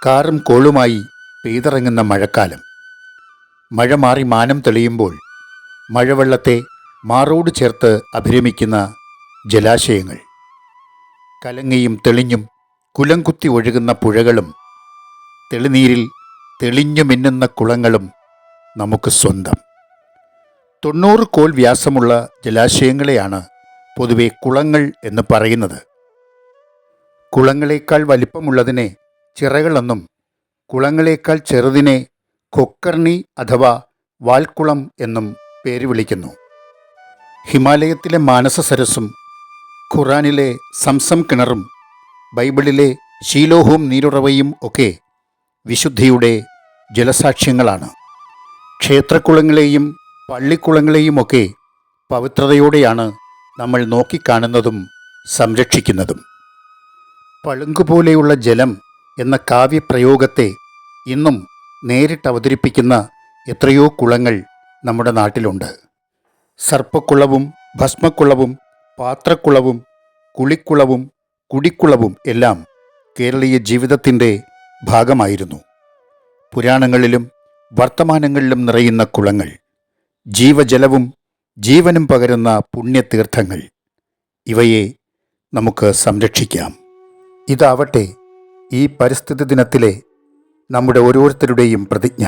കാറും കോളുമായി പെയ്തിറങ്ങുന്ന മഴക്കാലം. മഴ മാറി മാനം തെളിയുമ്പോൾ മഴവെള്ളത്തെ മാറോട് ചേർത്ത് അഭിരമിക്കുന്ന ജലാശയങ്ങൾ, കലങ്ങിയും തെളിഞ്ഞും കുലംകുത്തി ഒഴുകുന്ന പുഴകളും തെളിനീരിൽ തെളിഞ്ഞു മിന്നുന്ന കുളങ്ങളും നമുക്ക് സ്വന്തം. 90 കോൽ വ്യാസമുള്ള ജലാശയങ്ങളെയാണ് പൊതുവെ കുളങ്ങൾ എന്ന് പറയുന്നത്. കുളങ്ങളേക്കാൾ വലിപ്പമുള്ളതിനെ ചിറകളെന്നും കുളങ്ങളേക്കാൾ ചെറുതിനെ കൊക്കർണി അഥവാ വാൽക്കുളം എന്നും പേര് വിളിക്കുന്നു. ഹിമാലയത്തിലെ മാനസ സരസ്സും ഖുറാനിലെ സംസം കിണറും ബൈബിളിലെ ശീലോഹും നീരുറവയും ഒക്കെ വിശുദ്ധിയുടെ ജലസാക്ഷ്യങ്ങളാണ്. ക്ഷേത്രക്കുളങ്ങളെയും പള്ളിക്കുളങ്ങളെയുമൊക്കെ പവിത്രതയോടെയാണ് നമ്മൾ നോക്കിക്കാണുന്നതും സംരക്ഷിക്കുന്നതും. പളുങ്കുപോലെയുള്ള ജലം എന്ന കാവ്യപ്രയോഗത്തെ ഇന്നും നേരിട്ട് അവതരിപ്പിക്കുന്ന എത്രയോ കുളങ്ങൾ നമ്മുടെ നാട്ടിലുണ്ട്. സർപ്പക്കുളവും ഭസ്മക്കുളവും പാത്രക്കുളവും കുളിക്കുളവും കുടിക്കുളവും എല്ലാം കേരളീയ ജീവിതത്തിൻ്റെ ഭാഗമായിരുന്നു. പുരാണങ്ങളിലും വർത്തമാനങ്ങളിലും നിറയുന്ന കുളങ്ങൾ, ജീവജലവും ജീവനും പകരുന്ന പുണ്യതീർത്ഥങ്ങൾ. ഇവയെ നമുക്ക് സംരക്ഷിക്കാം. ഇതാവട്ടെ ഈ പരിസ്ഥിതി ദിനത്തിലെ നമ്മുടെ ഓരോരുത്തരുടെയും പ്രതിജ്ഞ.